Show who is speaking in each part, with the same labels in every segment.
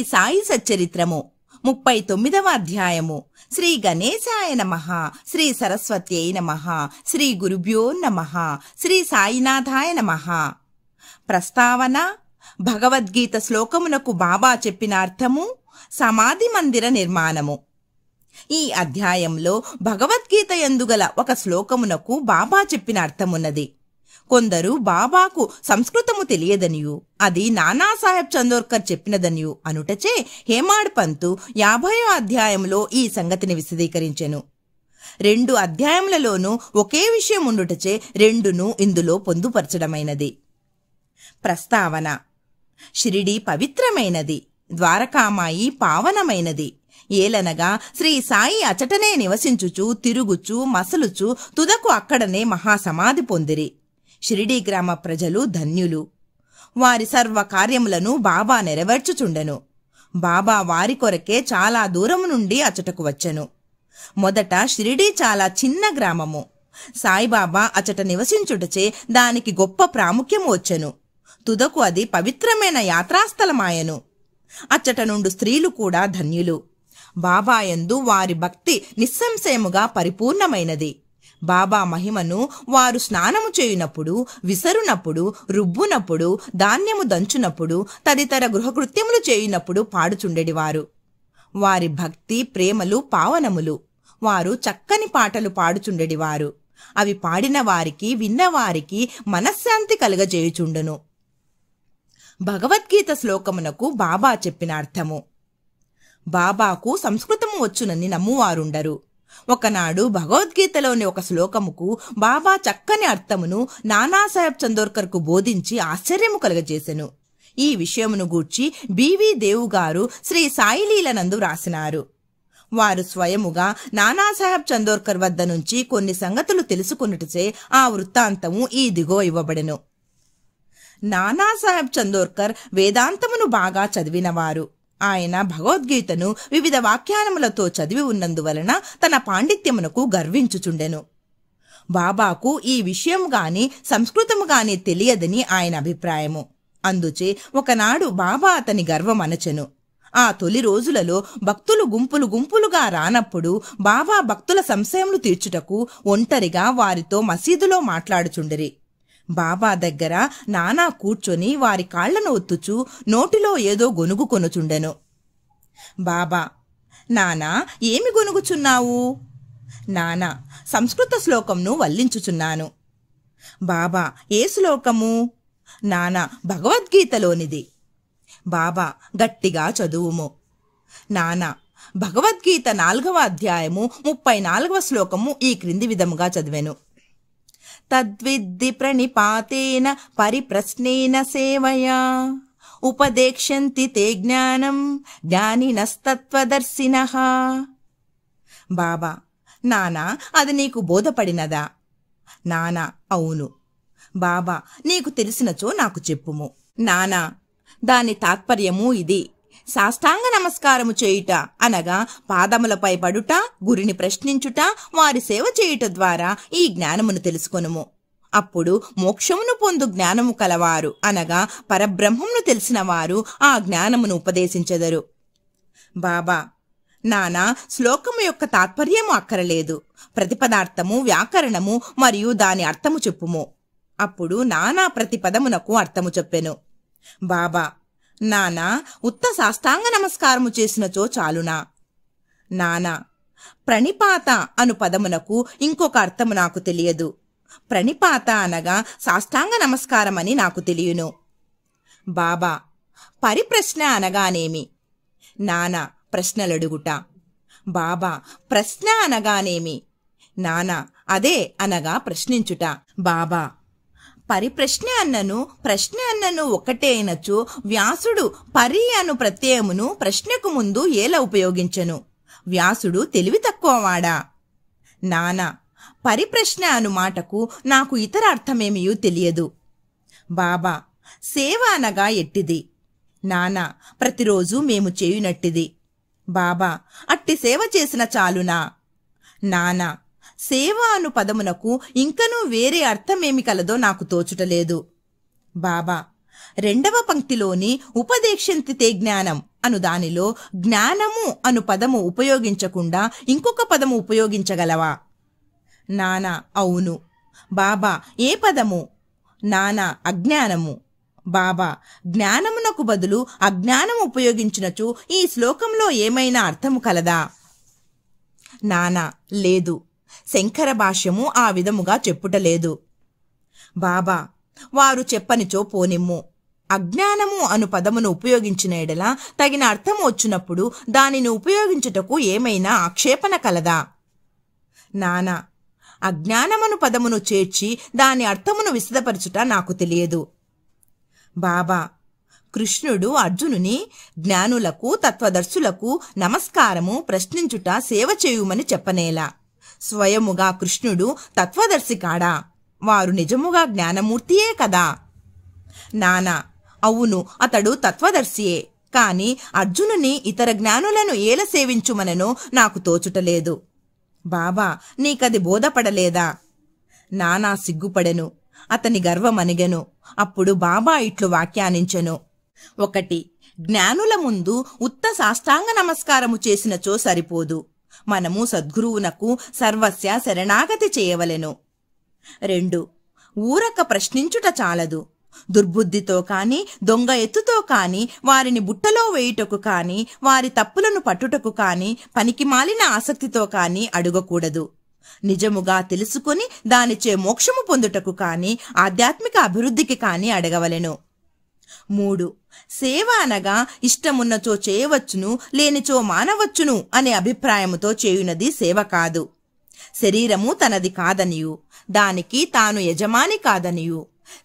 Speaker 1: సాయి సచ్చరిత్రము 39వ అధ్యాయము. శ్రీ గణేశాయ నమః, శ్రీ సరస్వత్యై నమః, శ్రీ గురుభ్యో నమః, శ్రీ సాయినాథాయ నమః. ప్రస్తావన: భగవద్గీత శ్లోకమునకు బాబా చెప్పిన అర్థము, సమాధి మందిర నిర్మాణము. ఈ అధ్యాయంలో భగవద్గీత యందుగల ఒక శ్లోకమునకు బాబా చెప్పిన అర్థమున్నది. కొందరు బాబాకు సంస్కృతము తెలియదనియు, అది నానాసాహెబ్ చందోర్కర్ చెప్పినదనియు అనుటచే హేమాడ్ పంతు 50వ అధ్యాయంలో ఈ సంగతిని విశదీకరించెను. 2 అధ్యాయములలోనూ ఒకే విషయం ఉండుటచే రెండును ఇందులో పొందుపరచడమైనది. ప్రస్తావన: షిరిడి పవిత్రమైనది, ద్వారకామాయి పావనమైనది. ఏలనగా శ్రీ సాయి అచటనే నివసించుచు తిరుగుచు మసలుచు తుదకు అక్కడనే మహాసమాధి పొందిరి. షిరిడీ గ్రామ ప్రజలు ధన్యులు. వారి సర్వ కార్యములను బాబా నెరవేర్చుచుండెను. బాబా వారి కొరకే చాలా దూరము నుండి అచటకు వచ్చెను. మొదట షిరిడీ చాలా చిన్న గ్రామము. సాయిబాబా అచట నివసించుటచే దానికి గొప్ప ప్రాముఖ్యము వచ్చెను. తుదకు అది పవిత్రమైన యాత్రాస్థలమాయెను. అచ్చట నుండి స్త్రీలు కూడా ధన్యులు. బాబాయందు వారి భక్తి నిస్సంశయముగా పరిపూర్ణమైనది. బాబా మహిమను వారు స్నానము చేయునప్పుడు, విసరునప్పుడు, రుబ్బునప్పుడు, ధాన్యము దంచునప్పుడు, తదితర గృహకృత్యములు చేయునప్పుడు పాడుచుండెడివారు. వారి భక్తి ప్రేమలు పావనములు. వారు చక్కని పాటలు పాడుచుండెడివారు. అవి పాడిన వారికి విన్నవారికి మనశ్శాంతి కలుగజేయుచుండును. భగవద్గీత శ్లోకమునకు బాబా చెప్పిన అర్థము: బాబాకు సంస్కృతము వచ్చునని నమ్మువారుండరు. ఒకనాడు భగవద్గీతలోని ఒక శ్లోకముకు బాబా చక్కని అర్థమును నానాసాహెబ్ చందోర్కర్కు బోధించి ఆశ్చర్యము కలుగజేసెను. ఈ విషయమును గూర్చి బివి దేవుగారు శ్రీ సాయిలీలనందు వ్రాసినారు. వారు స్వయముగా నానాసాహెబ్ చందోర్కర్ వద్ద నుంచి కొన్ని సంగతులు తెలుసుకున్నట్టుచే ఆ వృత్తాంతము ఈ దిగో ఇవ్వబడెను. నానాసాహెబ్ చందోర్కర్ వేదాంతమును బాగా చదివినవారు. ఆయన భగవద్గీతను వివిధ వ్యాఖ్యానములతో చదివి ఉన్నందువలన తన పాండిత్యమునకు గర్వించుచుండెను. బాబాకు ఈ విషయం గాని సంస్కృతము గాని తెలియదని ఆయన అభిప్రాయము. అందుచే ఒకనాడు బాబా అతని గర్వమనచెను. ఆ తొలి రోజులలో భక్తులు గుంపులు గుంపులుగా రానప్పుడు బాబా భక్తుల సంశయములు తీర్చుటకు ఒంటరిగా వారితో మసీదులో మాట్లాడుచుండిరి. బాబా దగ్గర నానా కూర్చొని వారి కాళ్లను ఒత్తుచూ నోటిలో ఏదో గొనుగు కొనుచుండెను. బాబా: నానా, ఏమి గొనుగుచున్నావు? నానా: సంస్కృత శ్లోకంను వల్లించుచున్నాను. బాబా: ఏ శ్లోకము? నానా: భగవద్గీతలోనిది. బాబా: గట్టిగా చదువుము. నానా: భగవద్గీత 4వ అధ్యాయము 34వ శ్లోకము ఈ క్రింది విధముగా చదివెను: తద్విద్ధి ప్రణిపాతేన పరిప్రశ్నేన సేవయా ఉపదేక్ష్యంతి తే జ్ఞానం జ్ఞానినస్తత్వదర్శినః. బాబా: నానా, అది నీకు బోధపడినదా? నానా: అవును. బాబా: నీకు తెలిసినచో నాకు చెప్పుము. నానా: దాని తాత్పర్యము ఇది: సాష్టాంగ నమస్కారము చేయుట అనగా పాదములపై పడుట, గురిని ప్రశ్నించుట, వారి సేవ చేయుట ద్వారా ఈ జ్ఞానమును తెలుసుకొనుము. అప్పుడు మోక్షమును పొందు జ్ఞానము కలవారు అనగా పరబ్రహ్మమును తెలిసిన వారు ఆ జ్ఞానమును ఉపదేశించెదరు. బాబా: నానా, శ్లోకము యొక్క తాత్పర్యము అక్కరలేదు. ప్రతిపదార్థము, వ్యాకరణము మరియు దాని అర్థము చెప్పుము. అప్పుడు నానా ప్రతిపదమునకు అర్థము చెప్పెను. బాబా: నానా, ఉత్త సాష్టాంగ నమస్కారము చేసినచో చాలునా? నానా: ప్రణిపాత అను పదమునకు ఇంకొక అర్థము నాకు తెలియదు. ప్రణిపాత అనగా సాష్టాంగ నమస్కారమని నాకు తెలియను. బాబా: పరిప్రశ్న అనగానేమి? నానా: ప్రశ్నలడుగుట. బాబా: ప్రశ్న అనగానేమి? నానా: అదే అనగా ప్రశ్నించుట. బాబా: పరిప్రశ్న అన్నను ప్రశ్న అన్నను ఒకటే అయినచో వ్యాసుడు పరి అను ప్రత్యయమును ప్రశ్నకు ముందు ఎలా ఉపయోగించెను? వ్యాసుడు తెలివి తక్కువవాడా? నానా: పరిప్రశ్న అను మాటకు నాకు ఇతర అర్థమేమియూ తెలియదు. బాబా: సేవ అనగా ఎట్టిది? నానా: ప్రతిరోజు మేము చేయునట్టిది. బాబా: అట్టి సేవ చేసిన చాలునా? నానా: సేవ అను పదమునకు ఇంకనూ వేరే అర్థమేమి కలదో నాకు తోచుటలేదు. బాబా: రెండవ పంక్తిలోని ఉపదేక్ష్యంతి తే జ్ఞానం అను దానిలో జ్ఞానము అను పదము ఉపయోగించకుండా ఇంకొక పదము ఉపయోగించగలవా? నానా: అవును. బాబా: ఏ పదము? నానా: అజ్ఞానము. బాబా: జ్ఞానమునకు బదులు అజ్ఞానము ఉపయోగించినచో ఈ శ్లోకంలో ఏమైనా అర్థము కలదా? నానా: లేదు, శంకర భాష్యము ఆ విధముగా చెప్పుటలేదు. బాబా: వారు చెప్పనిచో పోనిమ్ము. అజ్ఞానము అను పదమును ఉపయోగించిన ఎడల తగిన అర్థము వచ్చినప్పుడు దానిని ఉపయోగించుటకు ఏమైనా ఆక్షేపణ కలదా? నానా: అజ్ఞానమను పదమును చేర్చి దాని అర్థమును విశదపరచుట నాకు తెలియదు. బాబా: కృష్ణుడు అర్జునుని జ్ఞానులకు తత్వదర్శులకు నమస్కారము, ప్రశ్నించుట, సేవ చేయుమని చెప్పనేలా? స్వయముగా కృష్ణుడు తత్వదర్శి కాడా? వారు నిజముగా జ్ఞానమూర్తియే కదా? నానా: అవును, అతడు తత్వదర్శియే. కాని అర్జునుని ఇతర జ్ఞానులను ఏల సేవించుమననో నాకు తోచుటలేదు. బాబా: నీకది బోధపడలేదా? నానా సిగ్గుపడెను. అతని గర్వమనిగెను. అప్పుడు బాబా ఇట్లు వ్యాఖ్యానించెను: 1. జ్ఞానుల ముందు ఉత్త సాష్టాంగ నమస్కారము చేసినచో సరిపోదు. మనము సద్గురువునకు సర్వస్య శరణాగతి చేయవలెను. 2. ఊరక ప్రశ్నించుట చాలదు. దుర్బుద్ధితో కాని, దొంగ ఎత్తుతో కాని, వారిని బుట్టలో వేయుటకు కాని, వారి తప్పులను పట్టుటకు కాని, పనికిమాలిన ఆసక్తితో కాని అడుగకూడదు. నిజముగా తెలుసుకుని దానిచే మోక్షము పొందుటకు కాని, ఆధ్యాత్మిక అభివృద్ధికి కాని అడగవలెను. 3. సేవ అనగా ఇష్టమున్నచో చేయవచ్చును, లేనిచో మానవచ్చును అనే అభిప్రాయముతో చేయునది సేవ కాదు. శరీరము తనది కాదనియు, దానికి తాను యజమాని కాదనియు,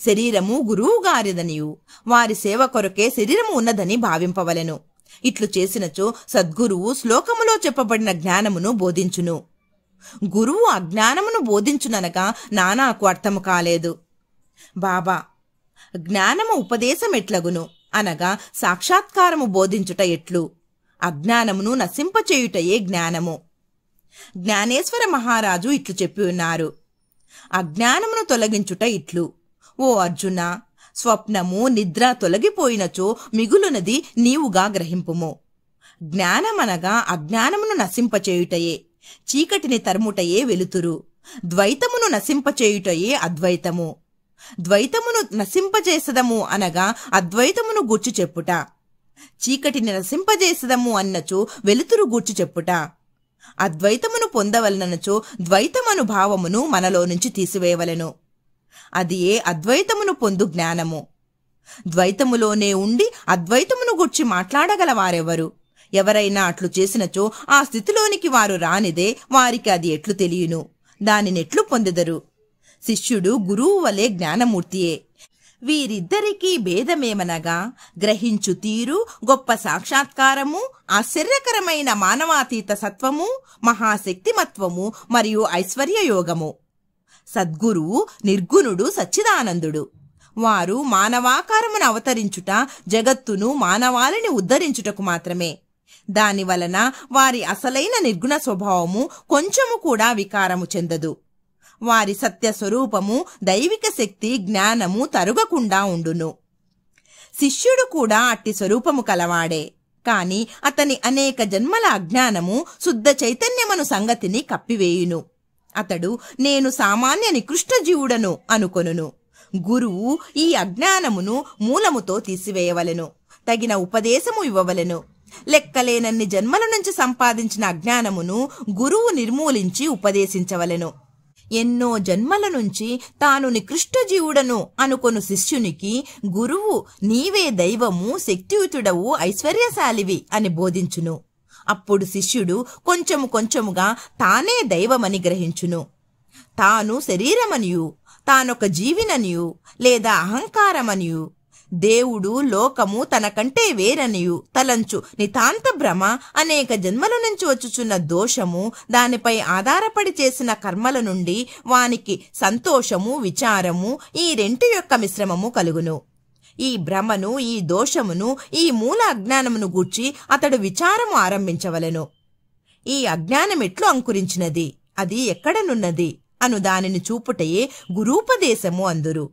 Speaker 1: శరీరము గురువుగారిదనియు, వారి సేవ కొరకే శరీరము ఉన్నదని భావింపవలెను. ఇట్లు చేసినచో సద్గురువు శ్లోకములో చెప్పబడిన జ్ఞానమును బోధించును. గురువు అజ్ఞానమును బోధించుననగా నానాకు అర్థము కాలేదు. బాబా: జ్ఞానము ఉపదేశం ఎట్లగును అనగా సాక్షాత్కారము బోధించుట ఎట్లు? అజ్ఞానమును నశింపచేయుటయే జ్ఞానము. జ్ఞానేశ్వర మహారాజు ఇట్లు చెప్పి ఉన్నారు: అజ్ఞానమును తొలగించుట ఇట్లు. ఓ అర్జున, స్వప్నము నిద్ర తొలగిపోయినచో మిగులునది నీవుగా గ్రహింపుము. జ్ఞానమనగా అజ్ఞానమును నశింపచేయుటయే, చీకటిని తరుముటయే వెలుతురు. ద్వైతమును నశింపచేయుటయే అద్వైతము. ద్వైతమును నశింపజేసదము అనగా అద్వైతమును గూర్చి చెప్పుట. చీకటిని నశింపజేసదము అన్నచో వెలుతురు గూర్చి చెప్పుట. అద్వైతమును పొందవలనచో ద్వైతమను భావమును మనలో నుంచి తీసివేయవలెను. అది ఏ అద్వైతమును పొందు జ్ఞానము. ద్వైతములోనే ఉండి అద్వైతమును గూర్చి మాట్లాడగలవారెవరు? ఎవరైనా అట్లు చేసినచో ఆ స్థితిలోనికి వారు రానిదే వారికి అది ఎట్లు తెలియను, దానినెట్లు పొందెదరు? శిష్యుడు గురువు వలె జ్ఞానమూర్తియే. వీరిద్దరికీ భేదమేమనగా గ్రహించు తీరు, గొప్ప సాక్షాత్కారము, ఆశ్చర్యకరమైన మానవాతీత సత్వము, మహాశక్తిమత్వము మరియు ఐశ్వర్యయోగము. సద్గురువు నిర్గుణుడు, సచ్చిదానందుడు. వారు మానవాకారమును అవతరించుట జగత్తును, మానవాళిని ఉద్ధరించుటకు మాత్రమే. దానివలన వారి అసలైన నిర్గుణ స్వభావము కొంచెము కూడా వికారము చెందదు. వారి సత్యస్వరూపము, దైవిక శక్తి, జ్ఞానము తరుగకుండా ఉండును. శిష్యుడు కూడా అట్టి స్వరూపము కలవాడే. కాని అతని అనేక జన్మల అజ్ఞానము శుద్ధ చైతన్యమను సంగతిని కప్పివేయును. అతడు నేను సామాన్య నికృష్ట జీవుడను అనుకొనును. గురువు ఈ అజ్ఞానమును మూలముతో తీసివేయవలెను. తగిన ఉపదేశము ఇవ్వవలెను. లెక్కలేనన్ని జన్మల నుంచి సంపాదించిన అజ్ఞానమును గురువు నిర్మూలించి ఉపదేశించవలెను. ఎన్నో జన్మల నుంచి తాను నికృష్ట జీవుడను అనుకొను శిష్యునికి గురువు నీవే దైవము, శక్తియుతుడవు, ఐశ్వర్యశాలివి అని బోధించును. అప్పుడు శిష్యుడు కొంచెము కొంచెముగా తానే దైవమని గ్రహించును. తాను శరీరమనియు, తానొక జీవిననియు లేదా అహంకారమనియు, దేవుడు, లోకము తనకంటే వేరనియు తలంచు నితాంత భ్రమ, అనేక జన్మల నుంచి వచ్చుచున్న దోషము, దానిపై ఆధారపడి చేసిన కర్మల నుండి వానికి సంతోషము, విచారము, ఈ రెంటి యొక్క మిశ్రమము కలుగును. ఈ భ్రమను, ఈ దోషమును, ఈ మూల అజ్ఞానమును గూర్చి అతడు విచారము ఆరంభించవలెను. ఈ అజ్ఞానం ఎట్లు అంకురించినది, అది ఎక్కడనున్నది అను దానిని చూపుటయే గురూపదేశము అందురు.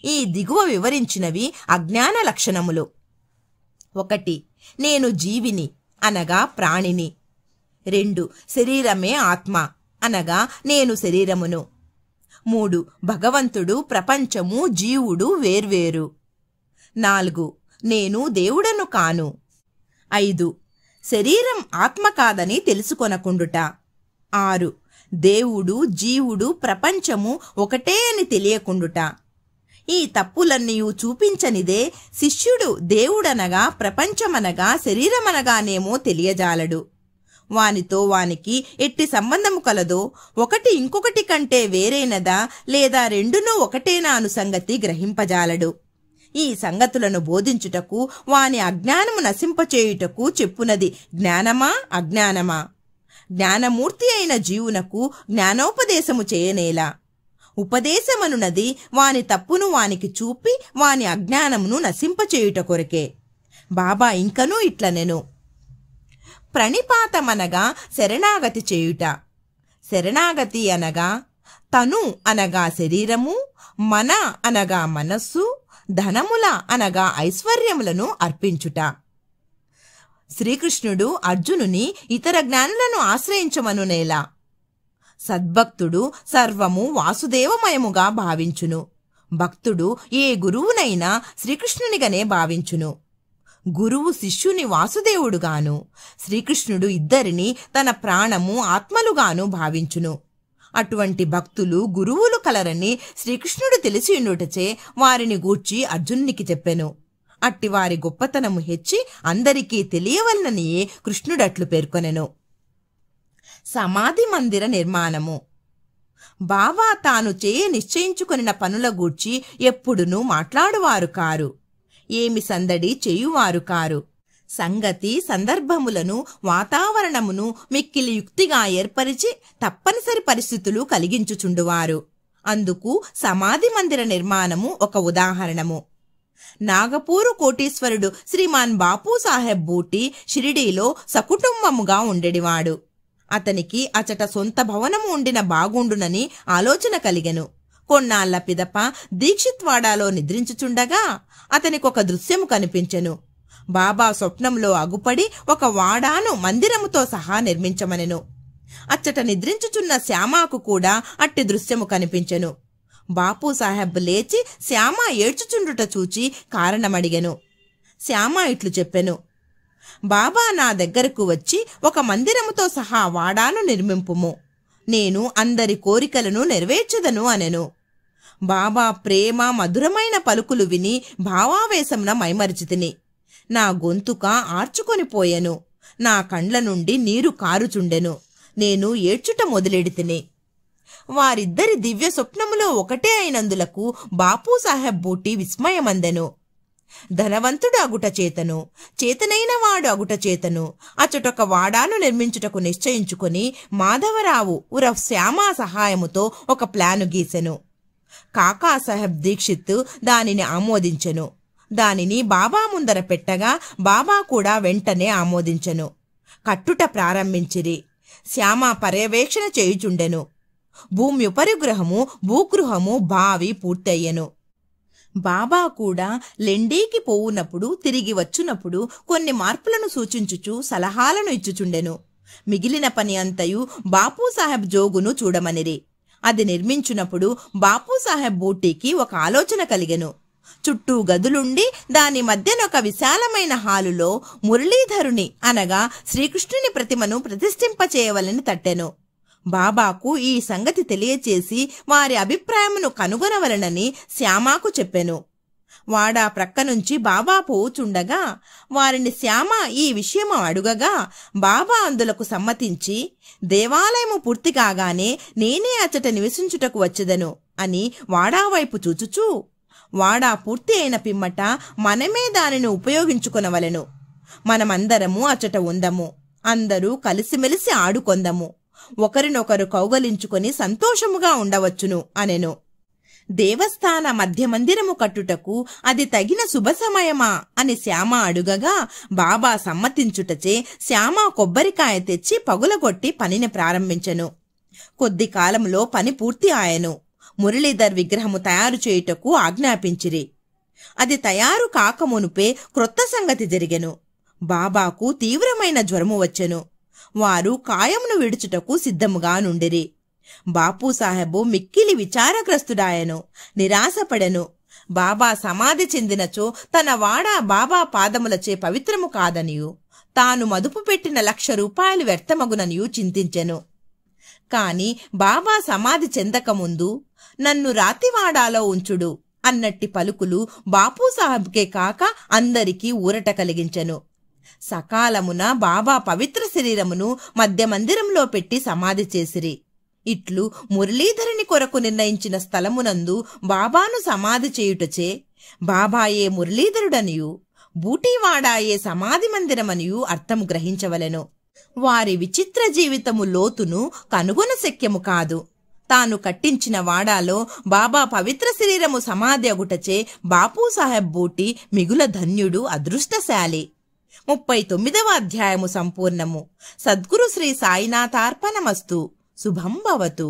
Speaker 1: ఈ దిగువ వివరించినవి అజ్ఞాన లక్షణములు. 1. నేను జీవిని అనగా ప్రాణిని. 2. శరీరమే ఆత్మ అనగా నేను శరీరమును. 3. భగవంతుడు, ప్రపంచము, జీవుడు వేర్వేరు. 4. నేను దేవుడను కాను. 5. శరీరం ఆత్మ కాదని తెలుసుకొనకుండుట. 6. దేవుడు, జీవుడు, ప్రపంచము ఒకటే అని తెలియకుండుట. ఈ తప్పులన్నీయూ చూపించనిదే శిష్యుడు దేవుడనగా, ప్రపంచమనగా, శరీరమనగానేమో తెలియజాలడు. వానితో వానికి ఎట్టి సంబంధము కలదో, ఒకటి ఇంకొకటి కంటే వేరైనదా లేదా రెండునూ ఒకటేనా అను సంగతి గ్రహింపజాలడు. ఈ సంగతులను బోధించుటకు, వాని అజ్ఞానము నశింపచేయుటకు చెప్పునది జ్ఞానమా అజ్ఞానమా? జ్ఞానమూర్తి అయిన జీవునకు జ్ఞానోపదేశము చేయనేలా? ఉపదేశమనున్నది వాని తప్పును వానికి చూపి వాని అజ్ఞానమును నశింపచేయుట కొరకే. బాబా ఇంకనూ ఇట్లనెను: ప్రణిపాతమనగా శరణాగతి చేయుట. శరణాగతి అనగా తను అనగా శరీరము, మన అనగా మనస్సు, ధనముల అనగా ఐశ్వర్యములను అర్పించుట. శ్రీకృష్ణుడు అర్జునుని ఇతర జ్ఞానులను ఆశ్రయించమనునేలా? సద్భక్తుడు సర్వము వాసుదేవమయముగా భావించును. భక్తుడు ఏ గురువునైనా శ్రీకృష్ణునిగానే భావించును. గురువు శిష్యుని వాసుదేవుడుగాను, శ్రీకృష్ణుడు ఇద్దరిని తన ప్రాణము, ఆత్మలుగాను భావించును. అటువంటి భక్తులు, గురువులు కలరని శ్రీకృష్ణుడు తెలిసియుండుటచే వారిని గూర్చి అర్జునునికి చెప్పెను. అట్టివారి గొప్పతనము హెచ్చి అందరికీ తెలియవలననియే కృష్ణుడట్లు పేర్కొనెను. సమాధి మందిర నిర్మాణము. బాబా తాను నిశ్చయించుకొనిన పనుల గూర్చి ఎప్పుడునూ మాట్లాడువారు కారు. ఏమి సందడి చేయువారు కారు. సంగతి సందర్భములను, వాతావరణమును మిక్కిలి యుక్తిగా ఏర్పరిచి తప్పనిసరి పరిస్థితులు కలిగించుచుండువారు. అందుకు సమాధి మందిర నిర్మాణము ఒక ఉదాహరణము. నాగపూరు కోటీశ్వరుడు శ్రీమాన్ బాపూసాహెబ్ బూటీ షిరిడీలో సకుటుంబముగా ఉండెడివాడు. అతనికి అచట సొంత భవనము ఉండిన బాగుండునని ఆలోచన కలిగెను. కొన్నాళ్ల పిదప దీక్షిత్వాడాలో నిద్రించుచుండగా అతనికొక దృశ్యము కనిపించెను. బాబా స్వప్నంలో అగుపడి ఒక వాడాను మందిరముతో సహా నిర్మించమనెను. అచ్చట నిద్రించుచున్న శ్యామాకు కూడా అట్టి దృశ్యము కనిపించెను. బాపూసాహెబ్ లేచి శ్యామ ఏడ్చుచుండుట చూచి కారణమడిగెను. శ్యామ ఇట్లు చెప్పెను: బాబా నా దగ్గరకు వచ్చి ఒక మందిరముతో సహా వాడాను నిర్మింపుము, నేను అందరి కోరికలను నెరవేర్చదను అనెను. బాబా ప్రేమ మధురమైన పలుకులు విని భావావేశంన మైమరిచితిని. నా గొంతుక ఆర్చుకొనిపోయెను. నా కండ్ల నుండి నీరు కారుచుండెను. నేను ఏడ్చుట మొదలెడితిని. వారిద్దరి దివ్య స్వప్నములో ఒకటే అయినందులకు బాపూసాహెబ్ బూటీ విస్మయమందెను. ధనవంతుడు అగుట చేతను, చేతనైన వాడు అగుట చేతను అచటొక వాడాను నిర్మించుటకు నిశ్చయించుకొని మాధవరావు ఉరఫ్ శ్యామా సహాయముతో ఒక ప్లాను గీసెను. కాకాసాహెబ్ దీక్షిత్ దానిని ఆమోదించెను. దానిని బాబా ముందర పెట్టగా బాబా కూడా వెంటనే ఆమోదించెను. కట్టుట ప్రారంభించిరి. శ్యామ పర్యవేక్షణ చేయుచుండెను. భూమి ఉపరిగృహము, భూగృహము, బావి పూర్తయ్యెను. బాబా కూడా లెండీకి పోవునప్పుడు, తిరిగి వచ్చునప్పుడు కొన్ని మార్పులను సూచించుచు సలహాలను ఇచ్చుచుండెను. మిగిలిన పని అంతయు బాపూసాహెబ్ జోగును చూడమనిరి. అది నిర్మించునప్పుడు బాపూసాహెబ్ బూటీకి ఒక ఆలోచన కలిగెను. చుట్టూ గదులుండి దాని మధ్యనొక విశాలమైన హాలులో మురళీధరుని అనగా శ్రీకృష్ణుని ప్రతిమను ప్రతిష్ఠింపచేయవలని తట్టెను. బాబాకు ఈ సంగతి తెలియచేసి వారి అభిప్రాయమును కనుగొనవలనని శ్యామాకు చెప్పెను. వాడా ప్రక్క నుంచి బాబా పోవుచుండగా వారిని శ్యామ ఈ విషయము అడుగగా బాబా అందులకు సమ్మతించి, దేవాలయము పూర్తి కాగానే నేనే అచ్చట నివసించుటకు వచ్చెదను అని వాడా వైపు చూచుచూ, వాడా పూర్తి అయిన పిమ్మట మనమే దానిని ఉపయోగించుకొనవలెను. మనమందరము అచ్చట ఉందము. అందరూ కలిసిమెలిసి ఆడుకొందము. ఒకరినొకరు కౌగలించుకొని సంతోషముగా ఉండవచ్చును అనెను. దేవస్థాన మధ్య మందిరము కట్టుటకు అది తగిన శుభ సమయమా అని శ్యామ అడుగగా బాబా సమ్మతించుటచే శ్యామ కొబ్బరికాయ తెచ్చి పగులగొట్టి పనిని ప్రారంభించెను. కొద్ది కాలంలో పని పూర్తి ఆయెను. మురళీధర్ విగ్రహము తయారు చేయుటకు ఆజ్ఞాపించిరి. అది తయారు కాకమునుపే క్రొత్త సంగతి జరిగెను. బాబాకు తీవ్రమైన జ్వరము వచ్చెను. వారు కాయమును విడుచుటకు సిద్ధముగా నుండిరి. బాపూసాహెబు మిక్కిలి విచారగ్రస్తుడాయెను, నిరాశపడెను. బాబా సమాధి చెందినచో తన వాడ బాబా పాదములచే పవిత్రము కాదనియు, తాను మదుపు పెట్టిన 1,00,000 రూపాయలు వ్యర్థమగుననియు చింతించెను. కాని బాబా సమాధి చెందకముందు నన్ను రాతివాడాలో ఉంచుడు అన్నట్టి పలుకులు బాపూసాహెబ్కే కాక అందరికీ ఊరట కలిగించెను. సకాలమున బాబా పవిత్ర శరీరమును మధ్య మందిరంలో పెట్టి సమాధి చేసిరి. ఇట్లు మురళీధరుని కొరకు నిర్ణయించిన స్థలమునందు బాబాను సమాధి చేయుటచే బాబాయే మురళీధరుడనియు, బూటీవాడాయే సమాధి మందిరమనియు అర్థము గ్రహించవలెను. వారి విచిత్ర జీవితము లోతును కనుగొనశక్యము కాదు. తాను కట్టించిన వాడాలో బాబా పవిత్ర శరీరము సమాధి అగుటచే బాపూసాహెబ్ బూటీ మిగుల ధన్యుడు, అదృష్టశాలి. 39వ అధ్యాయము సంపూర్ణము. సద్గురు శ్రీ సాయినాథార్పణమస్తు. శుభం భవతు.